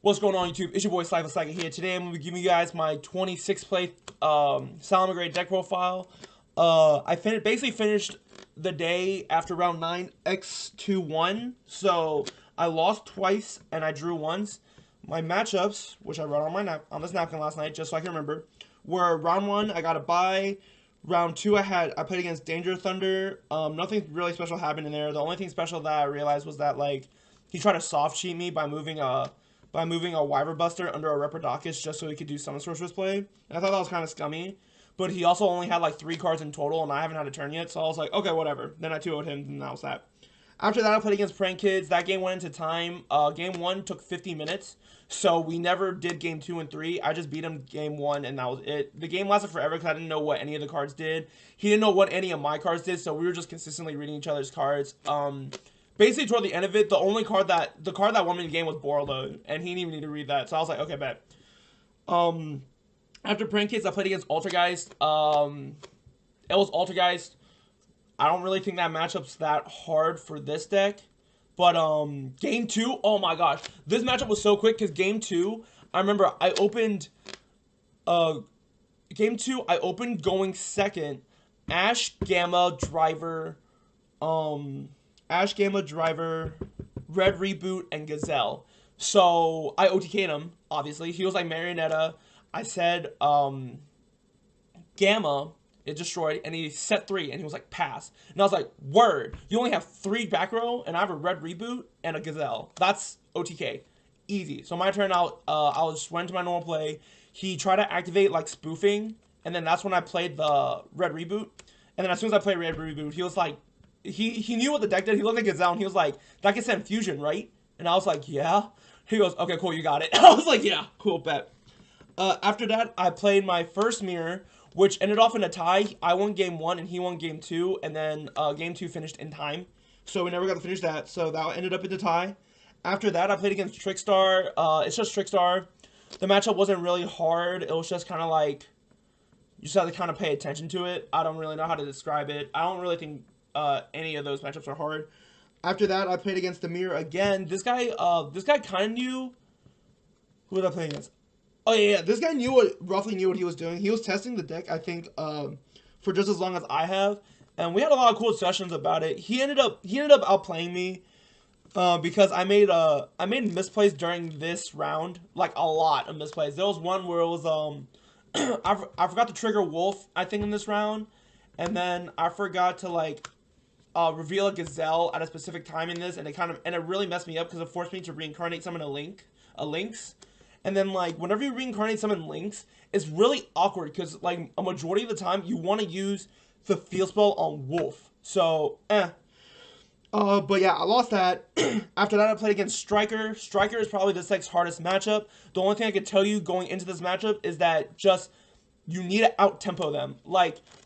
What's going on, YouTube? It's your boy Slife Second here. Today I'm going to be giving you guys my 26th play SALAMANGREAT deck profile. I basically finished the day after round 9 x2-1, so I lost twice and I drew once. My matchups, which I wrote on this napkin last night just so I can remember, were round 1 I got a bye. Round 2 I played against Danger Thunder. Nothing really special happened in there. The only thing special that I realized was that he tried to soft cheat me by moving a Wyvern Buster under a Reprodocus just so he could do Summon Sorceress play. And I thought that was kind of scummy. But he also only had 3 cards in total, and I haven't had a turn yet, so I was like, okay, whatever. Then I 2-0'd him, and that was that. After that, I played against Prank Kids. That game went into time. Game 1 took 50 minutes, so we never did game 2 and 3. I just beat him game 1, and that was it. The game lasted forever because I didn't know what any of the cards did. He didn't know what any of my cards did, so we were just consistently reading each other's cards. Basically, toward the end of it, the card that won me the game was Borlo, and he didn't even need to read that. So I was like, okay, bet. After Prank Kids, I played against Altergeist. It was Altergeist. I don't really think that matchup's that hard for this deck. But game 2, oh my gosh, this matchup was so quick because game 2, I remember I opened game 2. I opened going second, Ash Gamma Driver. Ash Gamma Driver, Red Reboot, and Gazelle. So I OTK'd him, obviously. He was like Marionetta. I said Gamma, it destroyed, and he set 3, and he was like, pass. And I was like, word, you only have 3 back row, and I have a Red Reboot and a Gazelle. That's OTK. Easy. So my turn out, I just went to my normal play. He tried to activate spoofing, and then that's when I played the Red Reboot. And then as soon as I played Red Reboot, he was like, he knew what the deck did. He looked at Gazelle and he was like, that can send fusion, right? And I was like, yeah. He goes, okay, cool, you got it. I was like, yeah, cool, bet. After that, I played my first mirror, which ended off in a tie. I won game 1 and he won game 2, and then game 2 finished in time. So we never got to finish that, so that ended up in the tie. After that, I played against Trickstar. It's just Trickstar. The matchup wasn't really hard. It was just kind of you just have to kind of pay attention to it. I don't really know how to describe it. I don't really think any of those matchups are hard. After that, I played against the mirror again. This guy kind of knew. Who did I play against? Oh yeah, this guy roughly knew what he was doing. He was testing the deck, I think, for just as long as I have, and we had a lot of cool discussions about it. He ended up outplaying me because I made misplays during this round, a lot of misplays. There was one where it was I forgot to trigger Wolf, I think, in this round, and then I forgot to reveal a Gazelle at a specific time in this, and it really messed me up because it forced me to reincarnate summon a Lynx. And then whenever you reincarnate summon Lynx, it's really awkward because a majority of the time you want to use the field spell on Wolf. So but yeah, I lost that. After that, I played against Striker. Striker is probably this deck's hardest matchup. The only thing I could tell you going into this matchup is that you need to out-tempo them.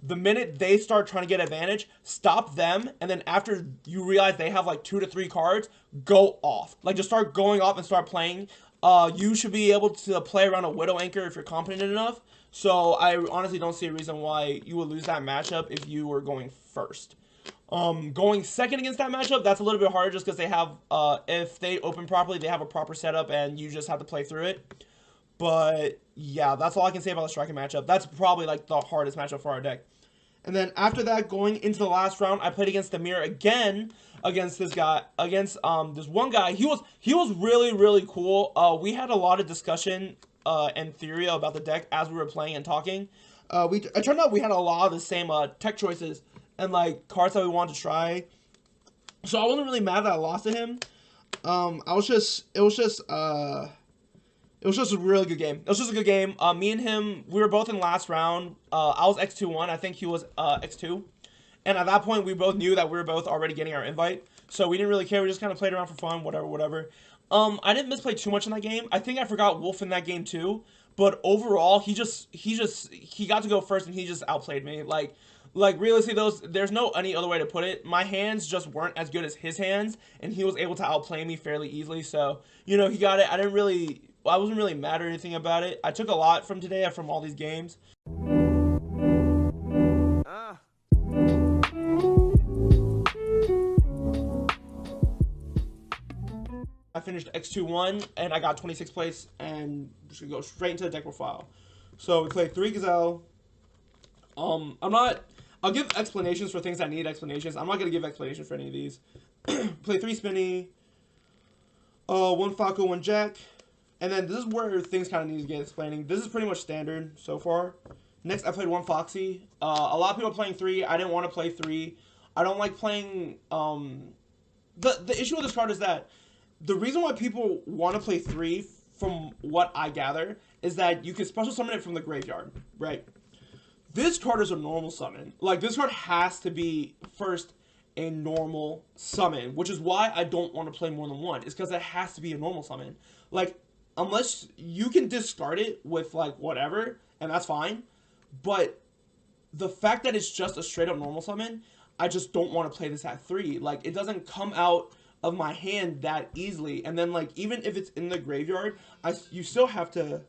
The minute they start trying to get advantage, stop them, and then after you realize they have 2 to 3 cards, go off. Just start going off and start playing. You should be able to play around a Widow Anchor if you're competent enough. So I honestly don't see a reason why you would lose that matchup if you were going first. Going second against that matchup, that's a little bit harder just because they have, if they open properly, they have a proper setup and you just have to play through it. But yeah, that's all I can say about the Striker matchup. That's probably the hardest matchup for our deck. And then after that, going into the last round, I played against the mirror again against this guy, against this one guy. He was really, really cool. We had a lot of discussion and theory about the deck as we were playing and talking. It turned out we had a lot of the same tech choices and cards that we wanted to try. So I wasn't really mad that I lost to him. It was just a really good game. It was just a good game. Me and him, we were both in last round. I was X2-1. I think he was X2. And at that point, we both knew that we were both already getting our invite. So we didn't really care. We just kind of played around for fun, whatever. I didn't misplay too much in that game. I think I forgot Wolf in that game too. But overall, he got to go first and he just outplayed me. Realistically, there's no any other way to put it. My hands just weren't as good as his hands, and he was able to outplay me fairly easily. So, he got it. I wasn't really mad or anything about it. I took a lot from today, from all these games. I I finished X2-1, and I got 26th place, and just gonna go straight into the deck profile. So we play 3 Gazelle. I'll give explanations for things that need explanations. I'm not gonna give explanations for any of these. Play 3 Spinny, 1 Falco, 1 Jack, and then this is where things kind of need to get explaining. This is pretty much standard so far. Next, I played 1 Foxy. A lot of people are playing 3. I didn't want to play 3. I don't like playing. The issue with this card is that the reason why people want to play 3, from what I gather, is that you can special summon it from the graveyard, right? This card is a normal summon. Like, this card has to be first a normal summon, which is why I don't want to play more than 1. It's because it has to be a normal summon. Like, unless you can discard it with, like, whatever, and that's fine. But the fact that it's just a straight-up normal summon, I just don't want to play this at 3. Like, it doesn't come out of my hand that easily. And then, like, even if it's in the graveyard, you still have to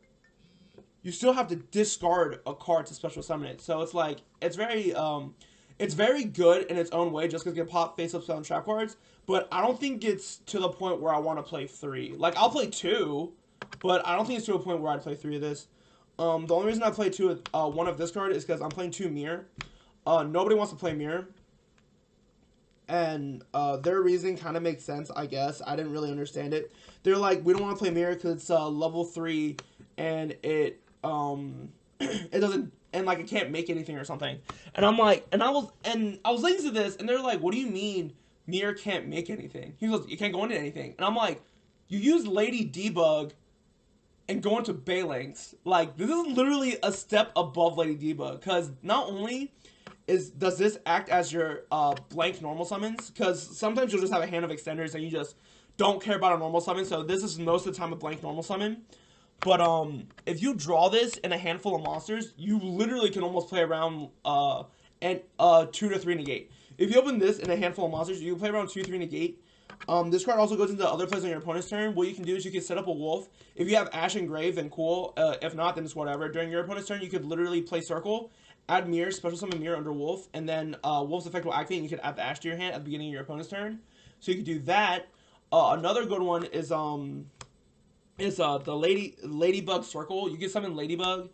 discard a card to special summon it. So it's like, it's very good in its own way, just because it can pop face-up spell and trap cards. But I don't think it's to the point where I want to play 3. Like, I'll play 2, but I don't think it's to a point where I'd play 3 of this. The only reason I play 1 of this card is because I'm playing 2 Mirror. Nobody wants to play Mirror. And their reasoning kind of makes sense, I guess. I didn't really understand it. They're like, we don't want to play Mirror because it's level 3 and it doesn't, and like it can't make anything or something. And I'm like, and I was listening to this, and they're like, what do you mean Mirror can't make anything? He goes, you can't go into anything. And I'm like, you use Lady Debug and go into Baylings. Like, this is literally a step above Lady Debug, because not only does this act as your blank normal summons, because sometimes you'll just have a hand of extenders and you just don't care about a normal summon, so this is most of the time a blank normal summon. But if you draw this in a handful of monsters, you literally can almost play around 2 to 3 negate. If you open this in a handful of monsters, you can play around 2-3 negate. This card also goes into other plays on your opponent's turn. What you can do is you can set up a wolf. If you have Ash and Grave, then cool. If not, then it's whatever. During your opponent's turn, you could literally play Circle, add Mirror, special summon Mirror under Wolf, and then Wolf's effect will activate, and you can add the Ash to your hand at the beginning of your opponent's turn. So you can do that. Another good one is the Ladybug Circle. You can summon Ladybug,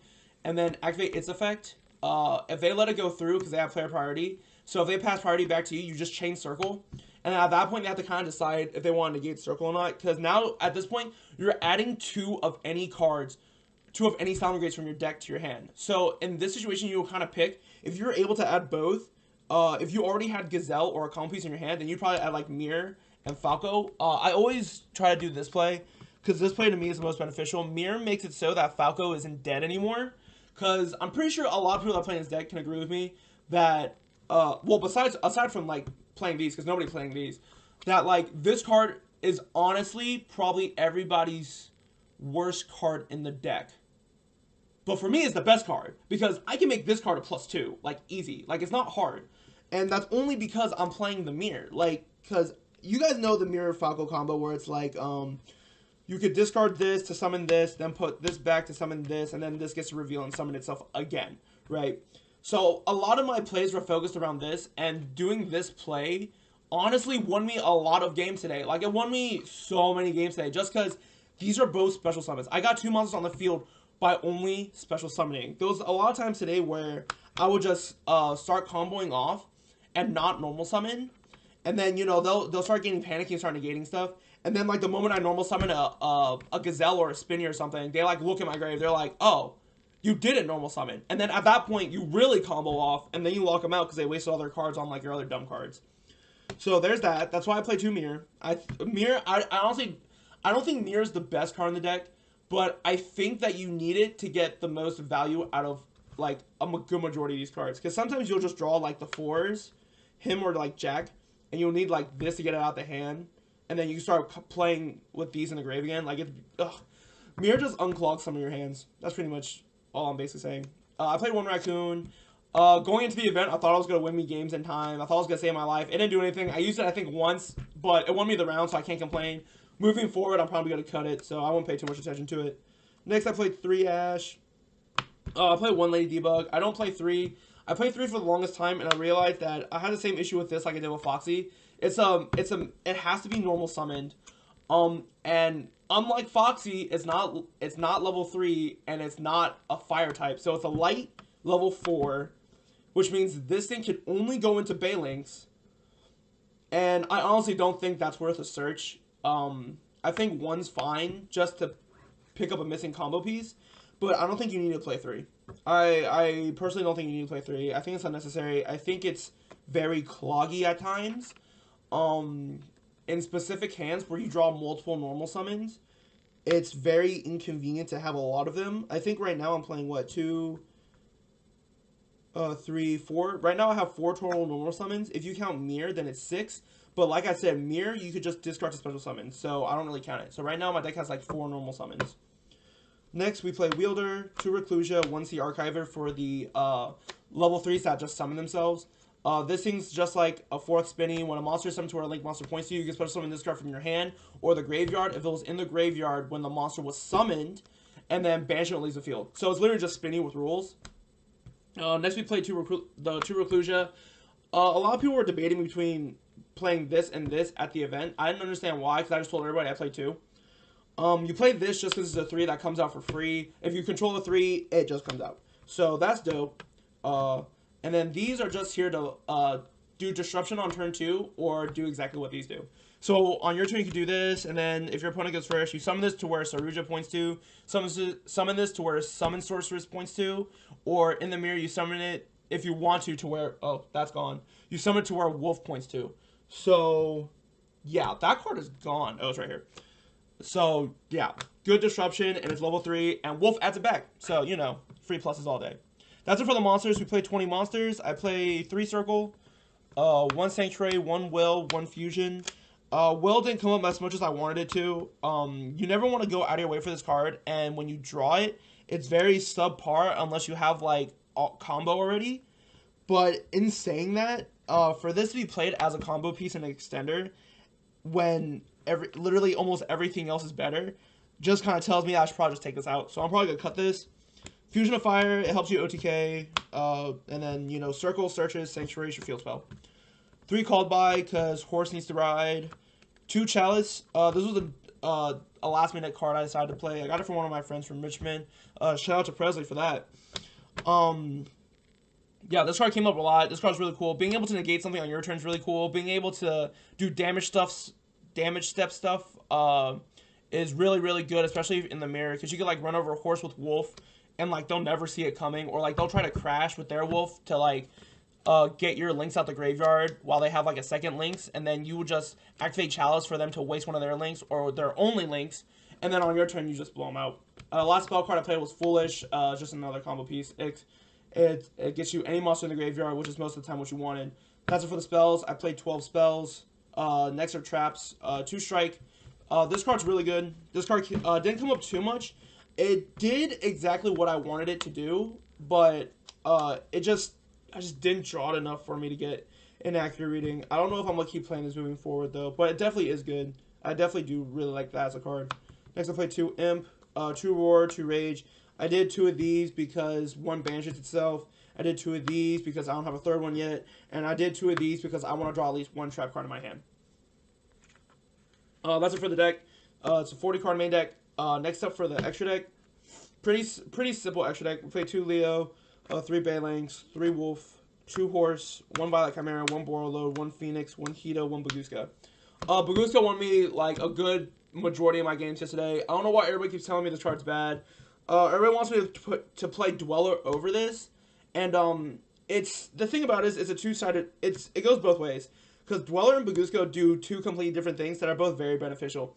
and then activate its effect. If they let it go through, because they have player priority, so if they pass priority back to you, you just chain Circle. And at that point, they have to kind of decide if they want to negate Circle or not. Because now, at this point, you're adding 2 of any Salamangreats from your deck to your hand. So in this situation, you'll kind of pick. If you're able to add both, if you already had Gazelle or a combo piece in your hand, then you'd probably add like Mirror and Falco. I always try to do this play, because this play to me is the most beneficial. Mirror makes it so that Falco isn't dead anymore. Because I'm pretty sure a lot of people that play this deck can agree with me that, well, aside from like playing these, because nobody's playing these, that like this card is honestly probably everybody's worst card in the deck. But for me, it's the best card, because I can make this card a +2, like easy. Like, it's not hard. And that's only because I'm playing the Mirror. Like, because you guys know the Mirror Falco combo where it's like, you could discard this to summon this, then put this back to summon this, and then this gets to reveal and summon itself again, right? So a lot of my plays were focused around this, and doing this play honestly won me a lot of games today. Like, it won me so many games today, just because these are both special summons. I got 2 monsters on the field by only special summoning. There was a lot of times today where I would just start comboing off and not normal summon, and then, you know, they'll start getting panicky and start negating stuff. And then, like, the moment I normal summon a Gazelle or a Spinny or something, they, like, look at my grave. They're like, oh, you didn't normal summon. And then at that point, you really combo off, and then you lock them out because they wasted all their cards on, like, your other dumb cards. So there's that. That's why I play 2 Mirror. I honestly, I don't think Mirror is the best card in the deck, but I think that you need it to get the most value out of, like, a good majority of these cards. Because sometimes you'll just draw, like, the 4s, him or, like, Jack, and you'll need, like, this to get it out the hand. And then you start playing with these in the grave again. Like, Mirror just unclogs some of your hands. That's pretty much all I'm basically saying. I played 1 Raccoon. Going into the event, I thought I was going to win me games in time. I thought I was going to save my life. It didn't do anything. I used it, I think, once, but it won me the round, so I can't complain. Moving forward, I'm probably going to cut it, so I won't pay too much attention to it. Next, I played 3 Ash. I played 1 Lady Debug. I don't play 3. I played 3 for the longest time, and I realized that I had the same issue with this like I did with Foxy. It has to be normal summoned. And unlike Foxy, it's not level 3 and it's not a fire type. So it's a light level 4, which means this thing can only go into Balinks. And I honestly don't think that's worth a search. I think 1's fine just to pick up a missing combo piece, but I don't think you need to play 3. I personally don't think you need to play 3. I think it's unnecessary. I think it's very cloggy at times. In specific hands where you draw multiple normal summons, it's very inconvenient to have a lot of them. I think right now I'm playing, what, 2, 3, 4. Right now I have 4 total normal summons. If you count Mirror, then it's 6. But like I said, Mirror, you could just discard to special summon, so I don't really count it. So right now my deck has like 4 normal summons. Next, we play Wielder, 2 Reclusia, 1 Sea Archiver for the level 3s that just summon themselves. This thing's just like a 4th Spinny. When a monster is summoned to where a link monster points to you, you can special summon this card from your hand or the graveyard if it was in the graveyard when the monster was summoned, and then banish it and leaves the field. So it's literally just Spinny with rules. Next, we play 2 Reclusia. A lot of people were debating between playing this and this at the event. I didn't understand why, because I just told everybody I played 2. You play this just because it's a 3 that comes out for free. If you control the 3, it just comes out. So that's dope. And then these are just here to do Disruption on turn 2 or do exactly what these do. So on your turn, you can do this, and then if your opponent goes first, you summon this to where Saruja points to, summon this to where Summon Sorceress points to, or in the mirror, you summon it if you want to where, oh, that's gone. You summon it to where Wolf points to. So, yeah, that card is gone. Oh, it's right here. So, yeah, good Disruption, and it's level 3, and Wolf adds it back. So, you know, free pluses all day. That's it for the monsters. We play 20 monsters. I play 3 Circle, 1 Sanctuary, 1 Will, 1 Fusion. Will didn't come up as much as I wanted it to. You never want to go out of your way for this card, and when you draw it, it's very subpar unless you have, like, a combo already. But in saying that, for this to be played as a combo piece and an extender, when literally almost everything else is better, just kind of tells me I should probably just take this out. So I'm probably going to cut this. Fusion of Fire, it helps you OTK, and then, you know, Circle, Searches, Sanctuary, your field spell. 3 Called By, because Horse needs to ride. 2 Chalice, this was a last-minute card I decided to play. I got it from one of my friends from Richmond. Shout out to Presley for that. Yeah, this card came up a lot. This card's really cool. Being able to negate something on your turn is really cool. Being able to do damage step stuff is really, really good, especially in the mirror, because you can, like, run over a horse with Wolf, and, like, they'll never see it coming, or, like, they'll try to crash with their Wolf to, like, get your links out the graveyard while they have, like, a second links, and then you would just activate Chalice for them to waste one of their links, or their only links, and then on your turn, you just blow them out. Last spell card I played was Foolish, just another combo piece. It gets you any monster in the graveyard, which is most of the time what you wanted. That's it for the spells. I played 12 spells. Next are traps. 2 strike. This card's really good. This card didn't come up too much. It did exactly what I wanted it to do, but I just didn't draw it enough for me to get an accurate reading. I don't know if I'm going to keep playing this moving forward, though, but it definitely is good. I definitely do really like that as a card. Next, I played 2 Imp, 2 Roar, 2 Rage. I did 2 of these because 1 banishes itself. I did 2 of these because I don't have a third one yet. And I did 2 of these because I want to draw at least 1 trap card in my hand. That's it for the deck. It's a 40-card main deck. Next up for the extra deck. Pretty simple extra deck. We play 2 Leo, 3 Balinks, 3 Wolf, 2 Horse, 1 Violet Chimera, 1 Borreload, 1 Phoenix, 1 Hito, 1 Baguska. Baguska won me, like, a good majority of my games yesterday. I don't know why everybody keeps telling me this card's bad. Everybody wants me to play Dweller over this, and it's the thing about it is it's a two-sided. It goes both ways, because Dweller and Baguska do 2 completely different things that are both very beneficial.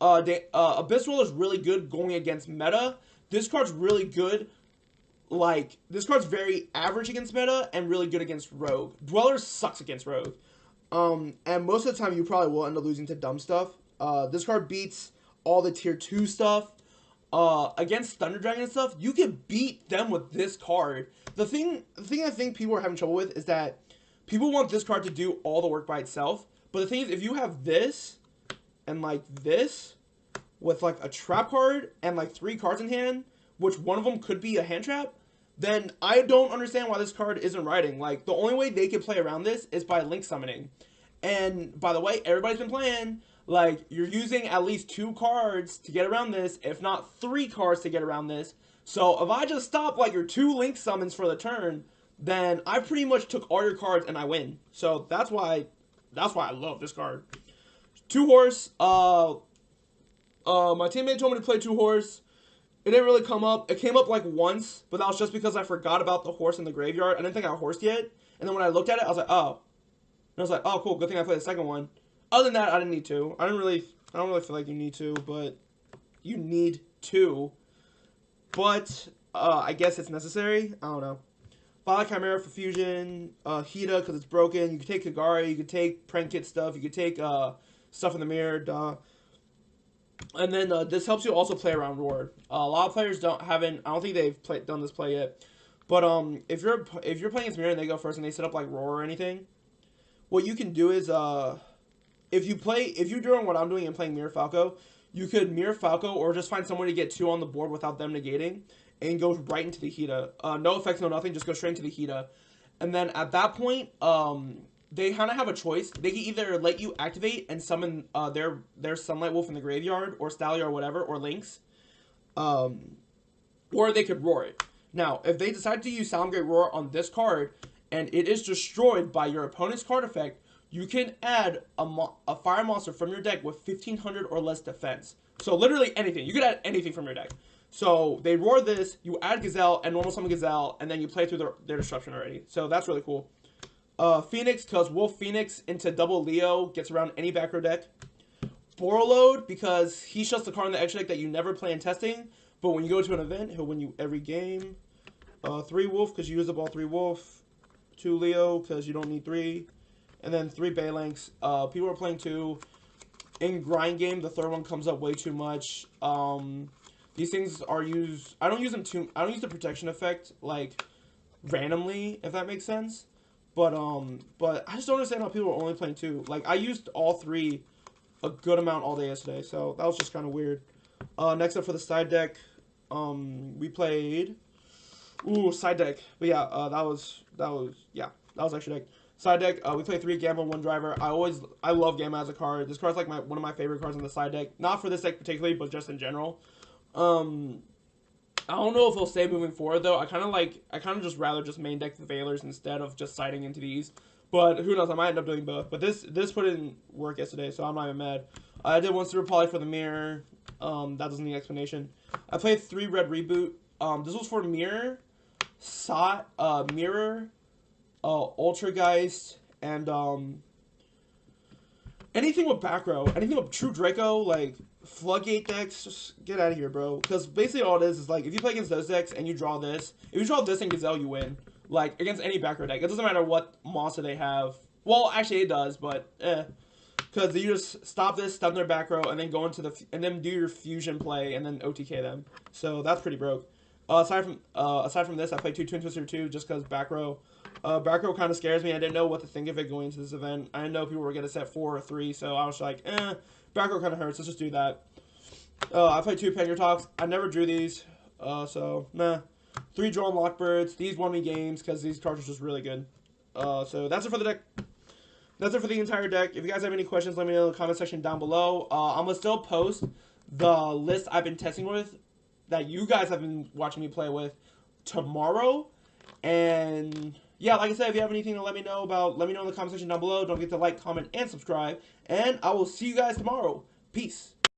Abyss Roller is really good going against meta. This card's really good. Like, this card's very average against meta and really good against Rogue. Dweller sucks against Rogue. And most of the time you probably will end up losing to dumb stuff. This card beats all the tier 2 stuff. Against Thunder Dragon and stuff, you can beat them with this card. The thing I think people are having trouble with is that people want this card to do all the work by itself. But the thing is, if you have this and, like, this with, like, a trap card and, like, 3 cards in hand, which one of them could be a hand trap, then I don't understand why this card isn't riding. Like, the only way they can play around this is by link summoning. And, by the way, everybody's been playing Like, you're using at least 2 cards to get around this, if not 3 cards to get around this. So if I just stop like your 2 link summons for the turn, then I pretty much took all your cards and I win. So that's why I love this card. 2 horse. My teammate told me to play 2 horse. It didn't really come up. It came up like once, but that was just because I forgot about the horse in the graveyard. I didn't think I horsed yet. And then when I looked at it, I was like, oh. And I was like, oh, cool. Good thing I played the second one. Other than that, I didn't need to. I don't really feel like you need to, but you need to. But I guess it's necessary. I don't know. Violet Chimera for fusion. Hida because it's broken. You could take Kagari. You could take Prank Kit stuff. You could take stuff in the mirror. Duh. And then this helps you also play around Roar. A lot of players I don't think they've done this play yet. But if you're playing against Mirror and they go first and they set up like Roar or anything, what you can do is if you're doing what I'm doing and playing Mirror Falco, you could Mirror Falco or just find someone to get 2 on the board without them negating and go right into the Hida. No effects, no nothing, just go straight into the Hida. And then at that point, they kind of have a choice. They can either let you activate and summon their Sunlight Wolf in the graveyard, or Stallion or whatever, or Lynx. Or they could Roar it. Now, if they decide to use Salamangreat Roar on this card, and it is destroyed by your opponent's card effect, you can add a fire monster from your deck with 1500 or less defense. So literally anything. You could add anything from your deck. So they Roar this, you add Gazelle and normal summon Gazelle, and then you play through their disruption already. So that's really cool. Phoenix, because Wolf Phoenix into double Leo gets around any back row deck. Borreload, because he shuts the card in the extra deck that you never play in testing, but when you go to an event, he'll win you every game. 3 Wolf, because you use up all 3 Wolf. 2 Leo, because you don't need 3. And then 3 Balanx. People are playing 2. In grind game, the third one comes up way too much. These things are used. I don't use the protection effect like randomly, if that makes sense. But I just don't understand how people are only playing 2. Like, I used all 3 a good amount all day yesterday, so that was just kind of weird. Next up for the side deck, we played side deck. But yeah, that was extra deck. Side deck, we played 3 Gamma, 1 Driver. I love Gamma as a card. This card's like one of my favorite cards on the side deck. Not for this deck particularly, but just in general. I don't know if it'll stay moving forward though. I kind of just rather just main deck the Veilers instead of just siding into these. But who knows? I might end up doing both. But this put in work yesterday, so I'm not even mad. I did 1 Super Poly for the mirror. That doesn't need explanation. I played 3 Red Reboot. This was for mirror, mirror, Ultrageist, and anything with back row, anything with True Draco, like Floodgate decks, just get out of here, bro. Because basically all it is like if you play against those decks and you draw this, if you draw this and Gazelle, you win. Like against any back row deck, it doesn't matter what monster they have. Well, actually it does, but because you just stop this, stun their back row, and then go into and then do your fusion play and then OTK them. So that's pretty broke. Aside from this, I played 2 Twin Twister 2 just because back row. Back row kind of scares me. I didn't know what to think of it going into this event. I didn't know people were going to set 4 or 3, so I was like, back row kind of hurts. Let's just do that. I played 2 Penurtox. I never drew these, so nah. 3 Drawn Lockbirds. These won me games because these cards are just really good. So that's it for the deck. That's it for the entire deck. If you guys have any questions, let me know in the comment section down below. I'm going to still post the list I've been testing with that you guys have been watching me play with tomorrow. And yeah, like I said, if you have anything to let me know about, let me know in the comment section down below. Don't forget to like, comment, and subscribe. And I will see you guys tomorrow. Peace.